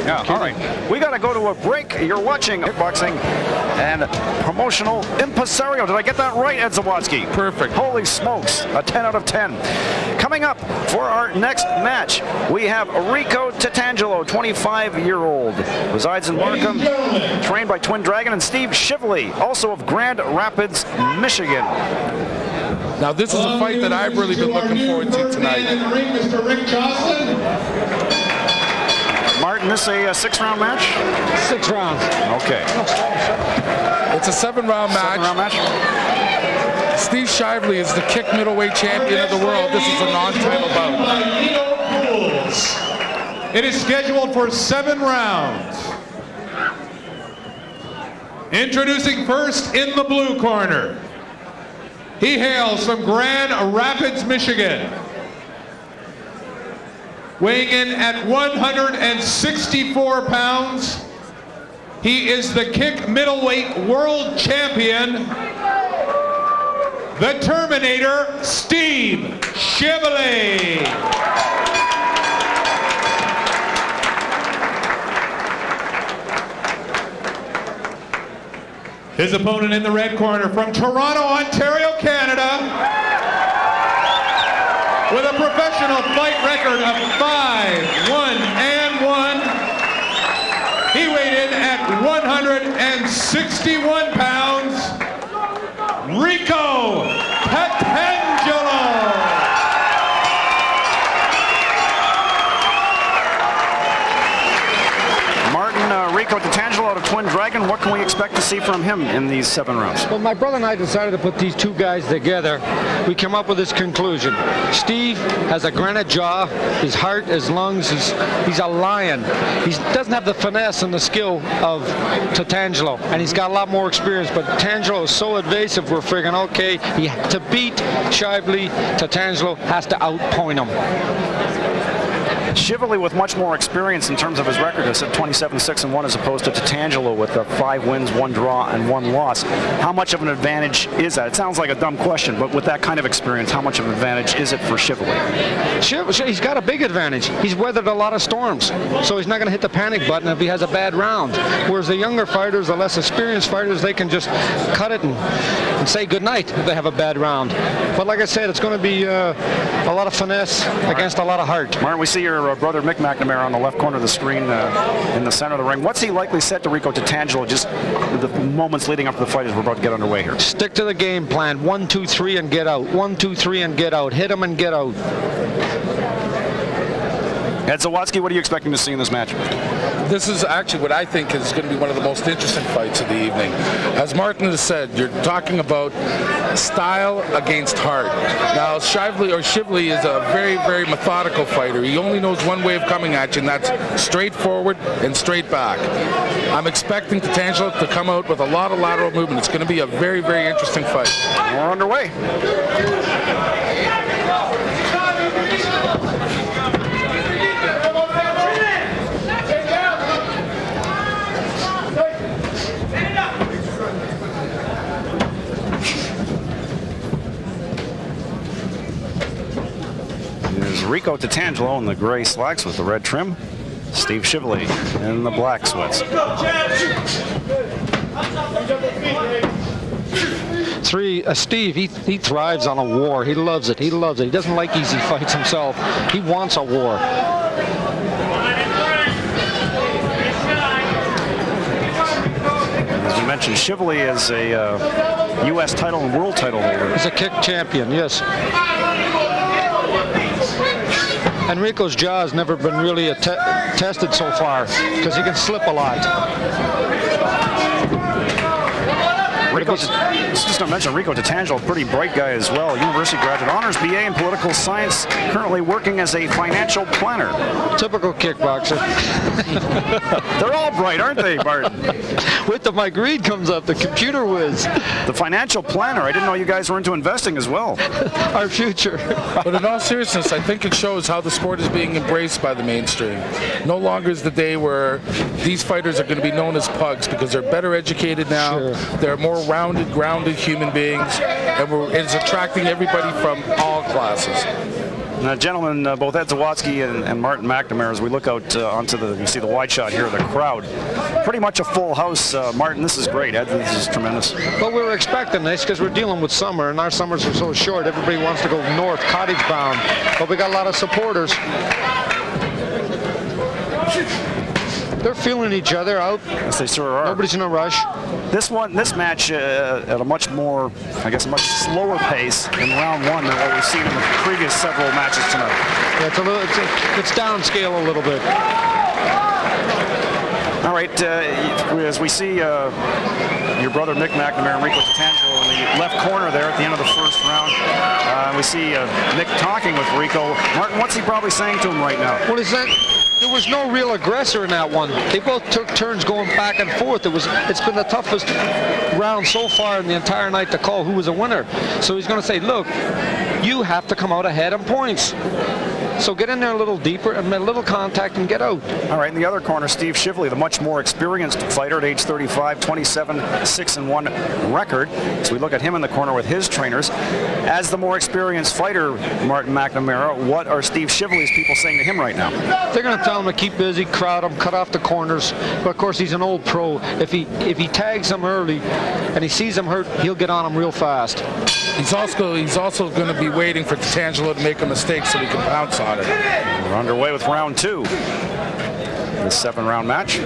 Yeah, all right. We got to go to a break. You're watching Kickboxing and Promotional Impresario. Did I get that right, Ed Zawadzki? Perfect. Holy smokes, a 10 out of 10. Coming up for our next match, we have Rico Tatangelo, 25-year-old, resides in Markham, trained by Twin Dragon, and Steve Shively, also of Grand Rapids, Michigan. Now this is a fight that I've really been looking forward to tonight. Mr. Rick Johnson. Martin, this is a 6-round match? 6 rounds. Okay. It's a 7-round match. 7-round match. Steve Shively is the kick middleweight champion of the world. This is a non-title bout. It is scheduled for 7 rounds. Introducing first in the blue corner. He hails from Grand Rapids, Michigan. Weighing in at 164 pounds, he is the kick middleweight world champion, the Terminator, Steve Shively. His opponent in the red corner from Toronto, Ontario, Canada, with a professional fight record of 5-1-1. He weighed in at 161 pounds, Rico Tatangelo. Rico Tatangelo out of Twin Dragon. What can we expect to see from him in these 7 rounds? Well, my brother and I decided to put these two guys together. We came up with this conclusion. Steve has a granite jaw, his heart, his lungs, he's a lion. He doesn't have the finesse and the skill of Tatangelo, and he's got a lot more experience, but Tatangelo is so evasive, we're figuring, okay, to beat Shively, Tatangelo has to outpoint him. Shively with much more experience in terms of his record. I said 27-6-1 as opposed to Tatangelo with 5 wins, 1 draw, and 1 loss. How much of an advantage is that? It sounds like a dumb question, but with that kind of experience, how much of an advantage is it for Shively? He's got a big advantage. He's weathered a lot of storms, so he's not going to hit the panic button if he has a bad round. Whereas the younger fighters, the less experienced fighters, they can just cut it and say goodnight if they have a bad round. But like I said, it's going to be a lot of finesse against a lot of heart. Martin, we see your brother Mick McNamara on the left corner of the screen in the center of the ring. What's he likely said to Rico Tatangelo just the moments leading up to the fight as we're about to get underway here? Stick to the game plan. 1, 2, 3 and get out. 1, 2, 3 and get out. Hit him and get out. Ed Zawadzki, what are you expecting to see in this match? This is actually what I think is going to be one of the most interesting fights of the evening. As Martin has said, you're talking about style against heart. Now, Shively is a very, very methodical fighter. He only knows one way of coming at you, and that's straight forward and straight back. I'm expecting Tatangelo to come out with a lot of lateral movement. It's going to be a very, very interesting fight. We're underway. Rico Tatangelo in the gray slacks with the red trim. Steve Shively in the black sweats. Steve, he thrives on a war. He loves it. He loves it. He doesn't like easy fights himself. He wants a war. As you mentioned, Shively is a U.S. title and world title holder. He's a kick champion, yes. And Rico's jaw has never been really tested so far because he can slip a lot. Just to mention, Rico Tatangelo, a pretty bright guy as well. University graduate, honors BA in political science, currently working as a financial planner. Typical kickboxer. They're all bright, aren't they, Martin? Wait till Mike Reed comes up, the computer whiz. The financial planner. I didn't know you guys were into investing as well. Our future. But in all seriousness, I think it shows how the sport is being embraced by the mainstream. No longer is the day where these fighters are going to be known as pugs because they're better educated now. Sure. They're more rounded, grounded human beings, and it's attracting everybody from all classes. Now, gentlemen, both Ed Zawadzki and Martin McNamara, as we look out onto you see the wide shot here, the crowd. Pretty much a full house. Martin, this is great. Ed, this is tremendous. Well, we were expecting this because we're dealing with summer, and our summers are so short. Everybody wants to go north, cottage bound. But we got a lot of supporters. They're feeling each other out. Yes, they sure are. Nobody's in a rush. This match at a much more, I guess, a much slower pace in round one than what we've seen in the previous several matches tonight. Yeah, it's downscale a little bit. All right, as we see your brother Mick McNamara and Rico Tatangelo in the left corner there at the end of the first round, we see Mick talking with Rico. Martin, what's he probably saying to him right now? What is that? There was no real aggressor in that one. They both took turns going back and forth. It's been the toughest round so far in the entire night to call who was a winner. So he's going to say, look, you have to come out ahead on points. So get in there a little deeper and a little contact and get out. All right, in the other corner, Steve Shively, the much more experienced fighter at age 35, 27-6-1 record. So we look at him in the corner with his trainers. As the more experienced fighter, Martin McNamara, what are Steve Shively's people saying to him right now? They're going to tell him to keep busy, crowd him, cut off the corners. But of course, he's an old pro. If he tags him early and he sees him hurt, he'll get on him real fast. He's also going to be waiting for Tatangelo to make a mistake so he can pounce on it. We're underway with round two. This 7-round match.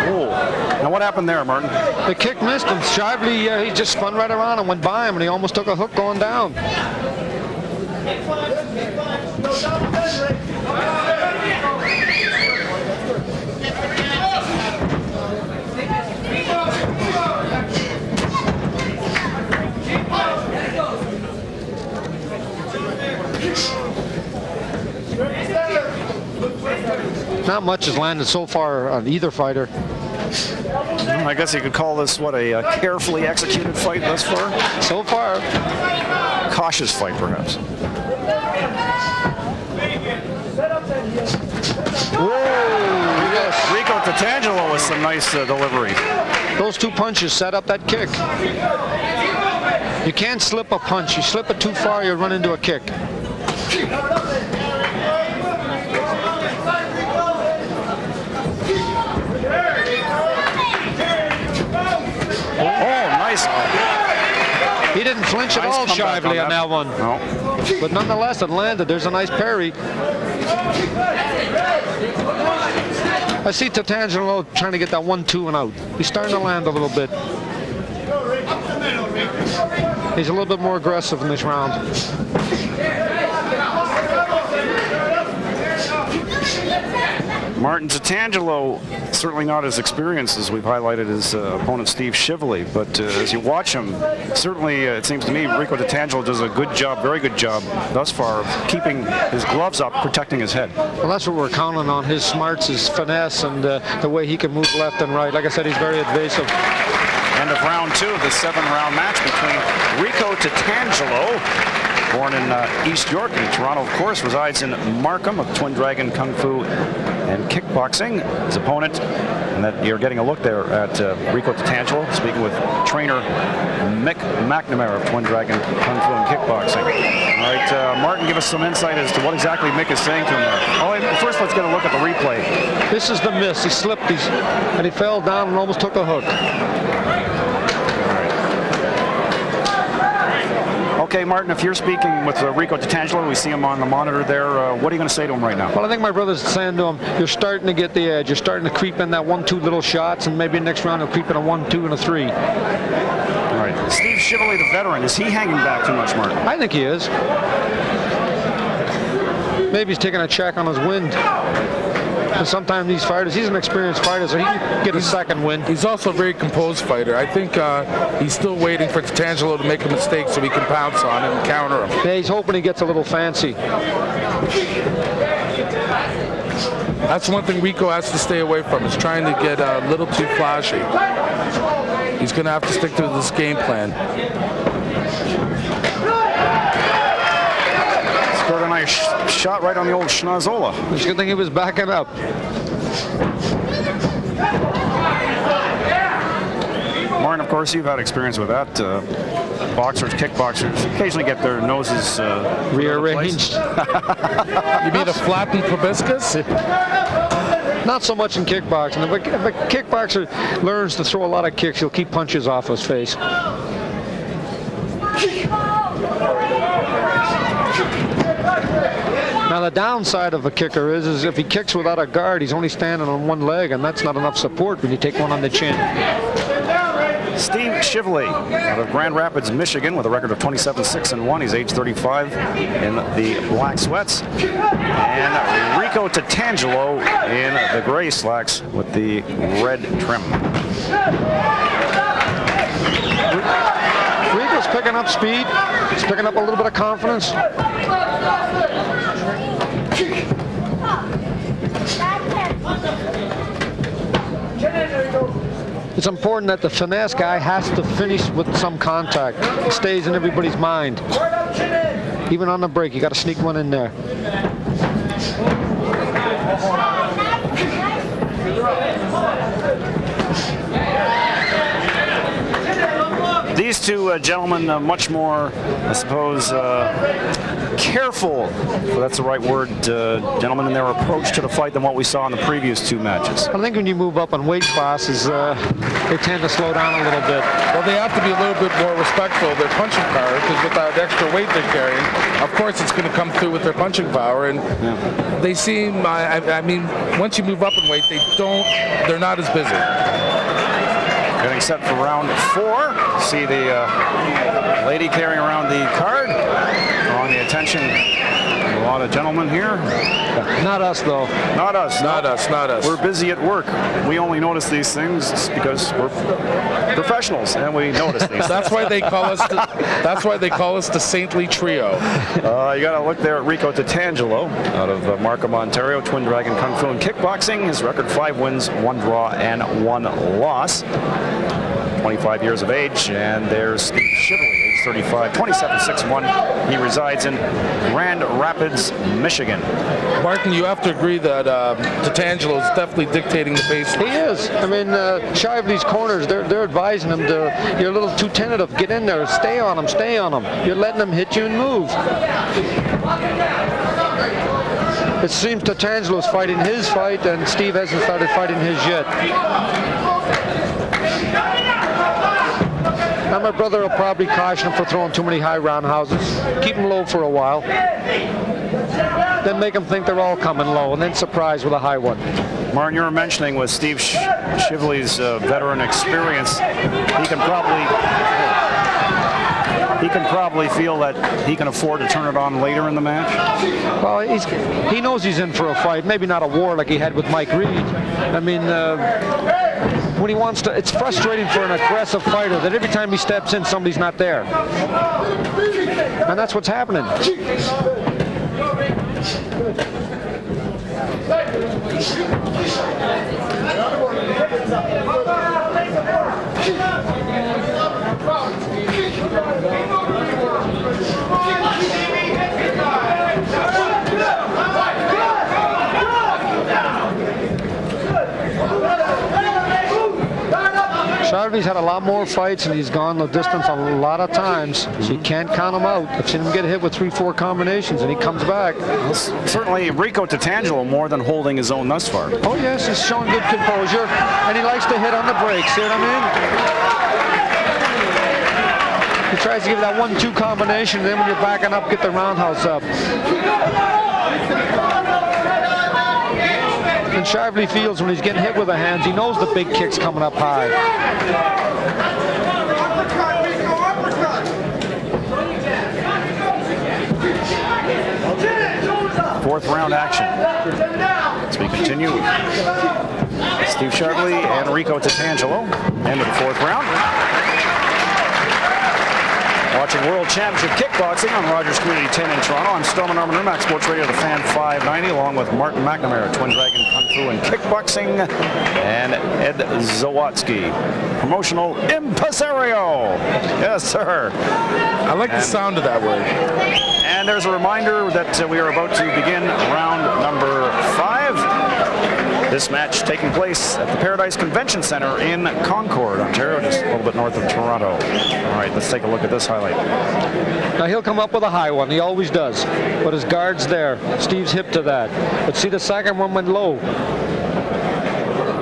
Oh, now what happened there, Martin? The kick missed him. Shively, he just spun right around and went by him, and he almost took a hook going down. Not much has landed so far on either fighter. I guess you could call this, what, a carefully executed fight thus far? So far. Cautious fight, perhaps. Whoa! Yes. Rico Tatangelo with some nice delivery. Those two punches set up that kick. You can't slip a punch. You slip it too far, you'll run into a kick. He didn't flinch at all, Shively, on that one. No. But nonetheless, it landed. There's a nice parry. I see Tatangelo trying to get that 1-2 and out. He's starting to land a little bit. He's a little bit more aggressive in this round. Martin Tatangelo, certainly not as experienced as we've highlighted his opponent Steve Shively, but as you watch him, certainly it seems to me Rico Tatangelo does a good job, very good job thus far of keeping his gloves up, protecting his head. Well, that's what we're counting on, his smarts, his finesse, and the way he can move left and right. Like I said, he's very evasive. End of round two of the 7-round match between Rico Tatangelo, born in East York, in Toronto, of course, resides in Markham, of Twin Dragon Kung Fu and Kickboxing. His opponent, and that you're getting a look there at Rico Tatangelo, speaking with trainer Mick McNamara of Twin Dragon Kung Fu and Kickboxing. All right, Martin, give us some insight as to what exactly Mick is saying to him there. Oh, first, let's get a look at the replay. This is the miss. He slipped, and he fell down and almost took a hook. Okay, Martin, if you're speaking with Rico Tatangelo, we see him on the monitor there. What are you going to say to him right now? Well, I think my brother's saying to him, you're starting to get the edge. You're starting to creep in that 1-2 little shots, and maybe next round he'll creep in a 1-2 and a 3. All right. Steve Shively, the veteran, is he hanging back too much, Martin? I think he is. Maybe he's taking a check on his wind. And sometimes these fighters, he's an experienced fighter, so he can get a second win. He's also a very composed fighter. I think he's still waiting for Tatangelo to make a mistake so he can pounce on him and counter him. Yeah, he's hoping he gets a little fancy. That's one thing Rico has to stay away from, is trying to get a little too flashy. He's going to have to stick to this game plan. Scored a nice shot right on the old schnozola. It's a good thing he was backing up. Martin, of course, you've had experience with that. Boxers, kickboxers occasionally get their noses rearranged. You mean a flattened proboscis? Not so much in kickboxing. If a kickboxer learns to throw a lot of kicks, he'll keep punches off his face. Now the downside of a kicker is if he kicks without a guard, he's only standing on one leg, and that's not enough support when you take one on the chin. Steve Shively out of Grand Rapids, Michigan, with a record of 27-6-1. He's age 35 in the black sweats. And Rico Tatangelo in the gray slacks with the red trim. Rico's picking up speed. He's picking up a little bit of confidence. It's important that the finesse guy has to finish with some contact. It stays in everybody's mind. Even on the break, you got to sneak one in there. These two gentlemen much more, I suppose, careful, if that's the right word, gentlemen, in their approach to the fight than what we saw in the previous two matches. I think when you move up on weight classes, they tend to slow down a little bit. Well, they have to be a little bit more respectful of their punching power, because with that extra weight they're carrying, of course it's going to come through with their punching power. And they seem, I mean, once you move up in weight, they're not as busy. Getting set for round 4. See the lady carrying around the card, drawing the attention of a lot of gentlemen here. Not us, though. Not us. Not us. Not us. We're busy at work. We only notice these things because we're professionals and we notice these. That's why they call us. That's why they call us the Saintly Trio. You got to look there at Rico Tatangelo out of Markham, Ontario. Twin Dragon Kung Fu and Kickboxing. His record: 5 wins, 1 draw, and 1 loss. 25 years of age, and there's Steve Shively, age 35, 27-6-1. He resides in Grand Rapids, Michigan. Martin, you have to agree that Tatangelo is definitely dictating the pace. He is. I mean, Shively's corners, they're advising him to, you're a little too tentative. Get in there, stay on him, stay on him. You're letting him hit you and move. It seems Tatangelo's fighting his fight, and Steve hasn't started fighting his yet. Now my brother will probably caution him for throwing too many high roundhouses. Keep him low for a while. Then make him think they're all coming low, and then surprise with a high one. Martin, you were mentioning with Steve Shively's veteran experience, he can probably feel that he can afford to turn it on later in the match. Well, he knows he's in for a fight. Maybe not a war like he had with Mike Reed. I mean, when he wants to, it's frustrating for an aggressive fighter that every time he steps in, somebody's not there. And that's what's happening. Shively's had a lot more fights, and he's gone the distance a lot of times, so you can't count him out. I've seen him get hit with 3-4 combinations, and he comes back. Well, certainly Rico Tatangelo more than holding his own thus far. Oh yes, he's showing good composure, and he likes to hit on the brakes. See what I mean? He tries to give that 1-2 combination, and then when you're backing up, get the roundhouse up. And Shively feels when he's getting hit with the hands, he knows the big kick's coming up high. Fourth round action. As we continue, Steve Shively and Rico Tatangelo. End of the 4th round. Watching World Championship Kickboxing on Rogers Community 10 in Toronto. I'm Storm Norman Rumack, Sports Radio, the Fan 590, along with Martin McNamara, Twin Dragon Kung Fu and Kickboxing, and Ed Zawatsky, promotional impresario. Yes, sir. I like the sound of that word. And there's a reminder that we are about to begin round number 5. This match taking place at the Paradise Convention Center in Concord, Ontario, just a little bit north of Toronto. All right, let's take a look at this highlight. Now he'll come up with a high one. He always does. But his guard's there. Steve's hip to that. But see, the second one went low.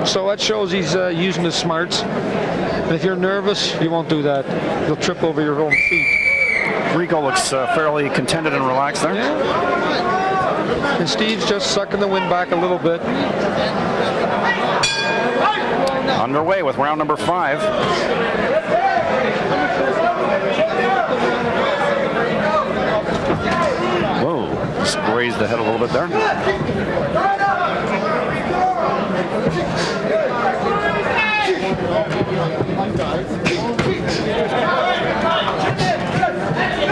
So that shows he's using his smarts. And if you're nervous, you won't do that. You'll trip over your own feet. Rico looks fairly contented and relaxed there. Yeah. And Steve's just sucking the wind back a little bit. Underway with round number 5. Whoa, just grazed the head a little bit there.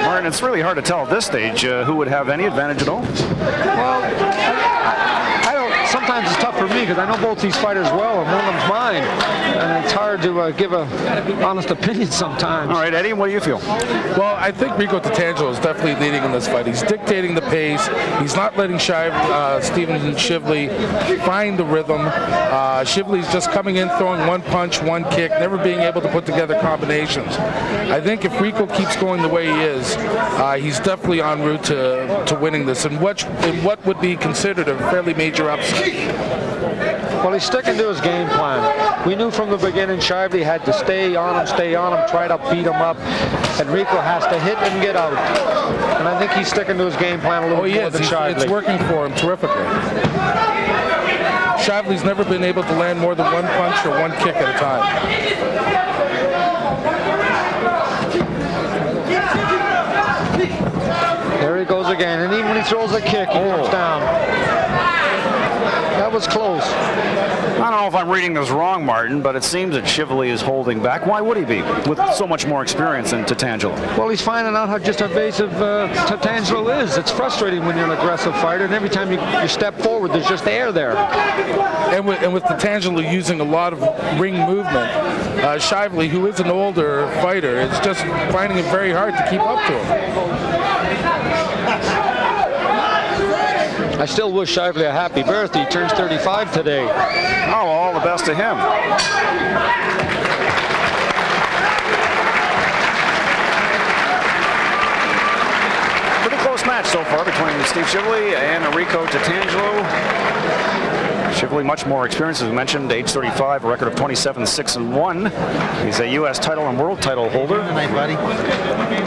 Martin, it's really hard to tell at this stage who would have any advantage at all. Well, I don't. Sometimes it's tough for me because I know both these fighters well, and one of them's mine, and it's hard to give a honest opinion sometimes. All right, Eddie, what do you feel? Well, I think Rico Tatangelo is definitely leading in this fight. He's dictating the pace. He's not letting Steven Shively find the rhythm. Shively's just coming in, throwing one punch, one kick, never being able to put together combinations. I think if Rico keeps going the way he is, he's definitely en route to winning this, and what would be considered a fairly major upset. Well, he's sticking to his game plan. We knew from the beginning Shively had to stay on him, try to beat him up, and Rico has to hit and get out. And I think he's sticking to his game plan a little more than Shively. It's working for him terrifically. Shively's never been able to land more than one punch or one kick at a time. There he goes again, and even when he throws a kick, he comes down. That was close. I don't know if I'm reading this wrong, Martin, but it seems that Shively is holding back. Why would he be, with so much more experience than Tatangelo? Well, he's finding out how just evasive Tatangelo is. It's frustrating when you're an aggressive fighter, and every time you step forward, there's just air there. And with Tatangelo using a lot of ring movement, Shively, who is an older fighter, is just finding it very hard to keep up to him. I still wish Shively a happy birthday. He turns 35 today. Oh, all the best to him. Pretty close match so far between Steve Shively and Rico Tatangelo. Shively, much more experience, as we mentioned, age 35, a record of 27-6-1. He's a U.S. title and world title holder. Nice, buddy.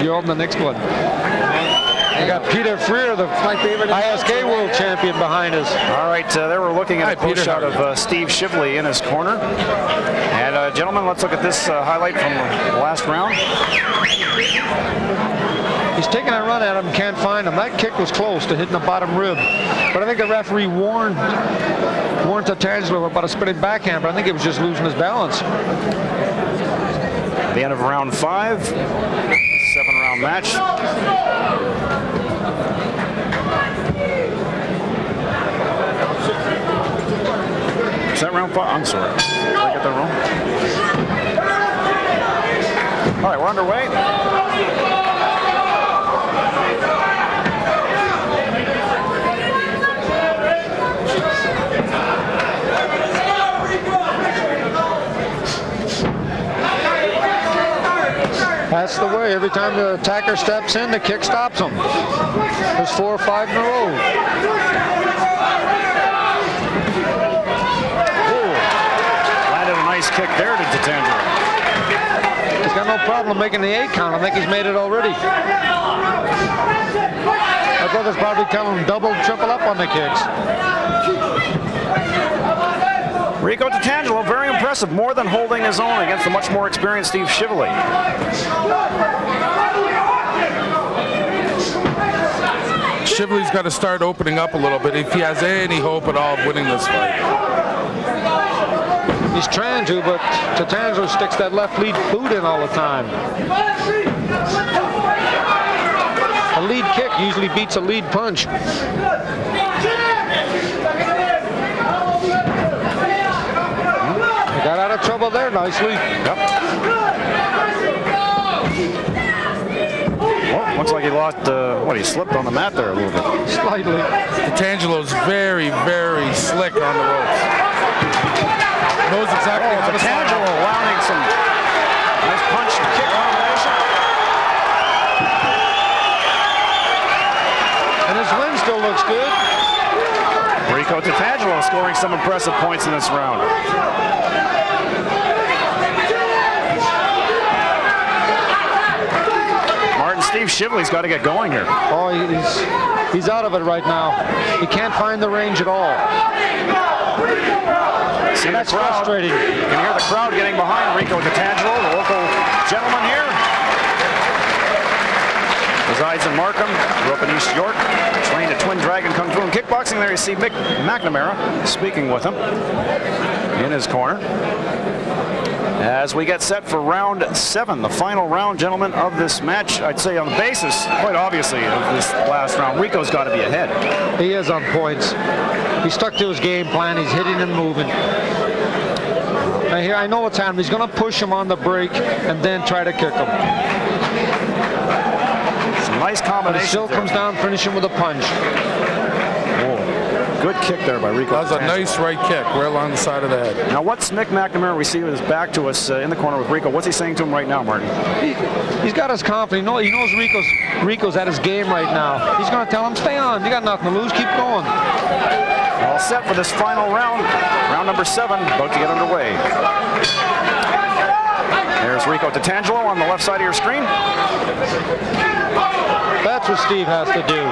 You're on the next one. We got Peter Freer, the ISK world champion, behind us. All right, there we're looking at a close shot of Steve Shively in his corner. And gentlemen, let's look at this highlight from the last round. He's taking a run at him, can't find him. That kick was close to hitting the bottom rib. But I think the referee warned Tatangelo about a spinning backhand, but I think he was just losing his balance. At the end of round 5, 7-round match. Is that round 5? I'm sorry. Did I get that wrong? All right, we're underway. That's the way. Every time the attacker steps in, the kick stops him. There's 4 or 5 in a row. Nice kick there to Tatangelo. He's got no problem making the 8 count. I think he's made it already. My brother's probably telling him double, triple up on the kicks. Rico Tatangelo, very impressive, more than holding his own against the much more experienced Steve Shively. Shively's got to start opening up a little bit if he has any hope at all of winning this fight. He's trying to, but Tatangelo sticks that left lead boot in all the time. A lead kick usually beats a lead punch. He got out of trouble there nicely. Yep. Well, looks like he lost, he slipped on the mat there a little bit. Slightly. Tatangelo's very, very slick on the ropes. knows exactly how to start Tatangelo off. allowing some nice punch and kick combination. And his win still looks good. Rico Tatangelo scoring some impressive points in this round. Steve Shively's got to get going here. Oh, he's out of it right now. He can't find the range at all. See, that's the crowd, frustrating. You can hear the crowd getting behind Rico Tatangelo, the local gentleman here. Resides in Markham, grew up in East York, trained at Twin Dragon Kung Fu and Kickboxing. There you see Mick McNamara speaking with him in his corner. As we get set for round 7, the final round, gentlemen, of this match. I'd say on the basis, quite obviously, of this last round, Rico's got to be ahead. He is on points. He stuck to his game plan. He's hitting and moving. I know what's happening. He's going to push him on the break and then try to kick him. Some nice combination. But he still comes down, finishing with a punch. Good kick there by Rico. That was a nice right kick, right along the side of the head. Now, what's Mick McNamara? We see with his back to us in the corner with Rico. What's he saying to him right now, Martin? He's got his confidence. He knows Rico's at his game right now. He's going to tell him, stay on. You got nothing to lose. Keep going. All set for this final round. Round number 7, about to get underway. There's Rico Tatangelo on the left side of your screen. That's what Steve has to do.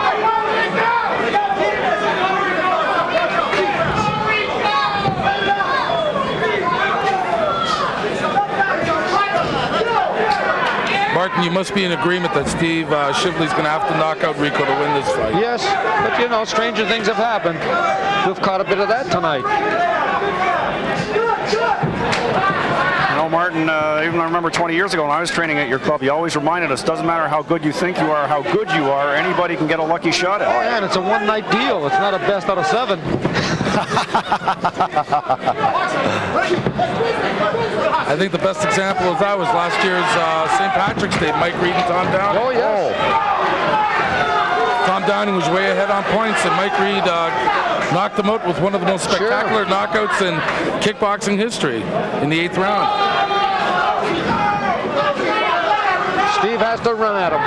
Martin, you must be in agreement that Steve Shively's going to have to knock out Rico to win this fight. Yes, but stranger things have happened. We've caught a bit of that tonight. Martin, even I remember 20 years ago when I was training at your club, you always reminded us, doesn't matter how good you think you are, how good you are, anybody can get a lucky shot at it. Oh, yeah, and it's a one-night deal. It's not a best out of 7. I think the best example of that was last year's St. Patrick's Day, Mike Reed and Tom Downing. Oh, yes. Tom Downing was way ahead on points, and Mike Reed knocked him out with one of the most spectacular knockouts in kickboxing history in the 8th round. Steve has to run at him.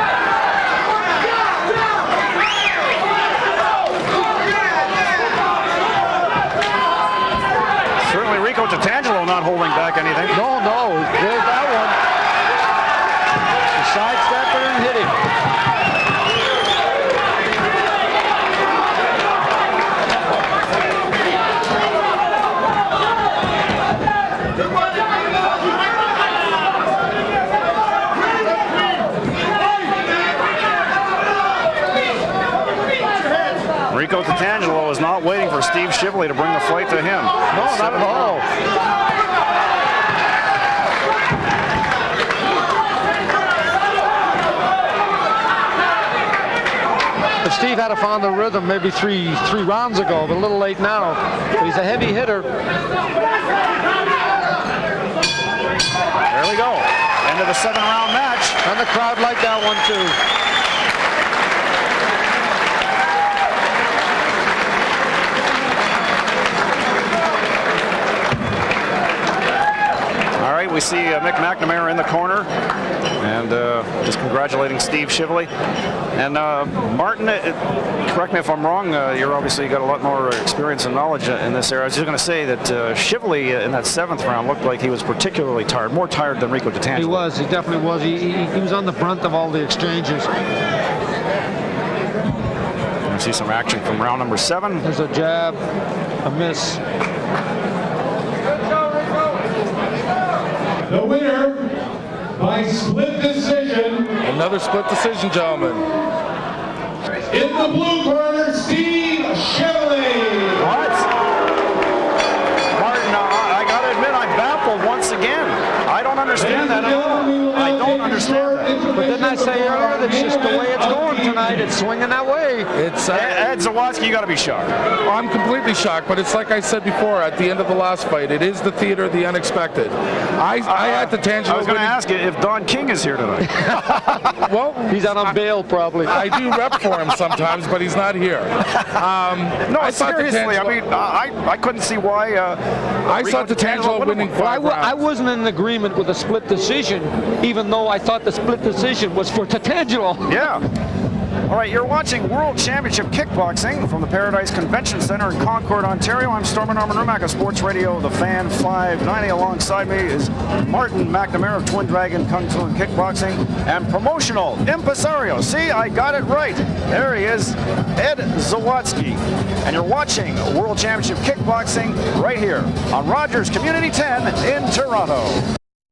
Certainly Rico Tatangelo not holding back anything. No, there's that one. The sidestepper and hit him. Rico Tatangelo is not waiting for Steve Shively to bring the fight to him. No, not at all. If Steve had found the rhythm maybe three rounds ago, but a little late now. But he's a heavy hitter. There we go. End of the 7-round match. And the crowd liked that one too. All right, we see Mick McNamara in the corner, and just congratulating Steve Shively. And Martin, correct me if I'm wrong, you're obviously got a lot more experience and knowledge in this area. I was just going to say that Shively in that 7th round looked like he was particularly tired, more tired than Rico Tatangelo. He was, he definitely was. He was on the brunt of all the exchanges. You see some action from round number 7. There's a jab, a miss. The winner by split decision. Another split decision, gentlemen. In the blue corner, Steve Shively. What? Martin, I got to admit, I'm baffled once again. I don't understand that at all. I don't understand that. But didn't I say earlier that's just the way it's going tonight? It's swinging that way. It's Ed Zawadzki, you got to be shocked. I'm completely shocked, but it's like I said before at the end of the last fight. It is the theater of the unexpected. I had Tatangelo. I was going to ask you if Don King is here tonight. Well, He's out on bail probably. I do rep for him sometimes, but he's not here. No, I thought seriously. I Tatangelo- mean, I couldn't see why. I saw Tatangelo winning Well, 5 rounds. I wasn't in agreement with the split decision, even though I thought the split decision was for Tatangelo. Yeah. All right, you're watching World Championship Kickboxing from the Paradise Convention Center in Concord, Ontario. I'm Stormin Norman Rumack of Sports Radio, The Fan 590. Alongside me is Martin McNamara of Twin Dragon Kung Fu and Kickboxing and promotional impresario. See, I got it right. There he is, Ed Zawadzki. And you're watching World Championship Kickboxing right here on Rogers Community 10 in Toronto.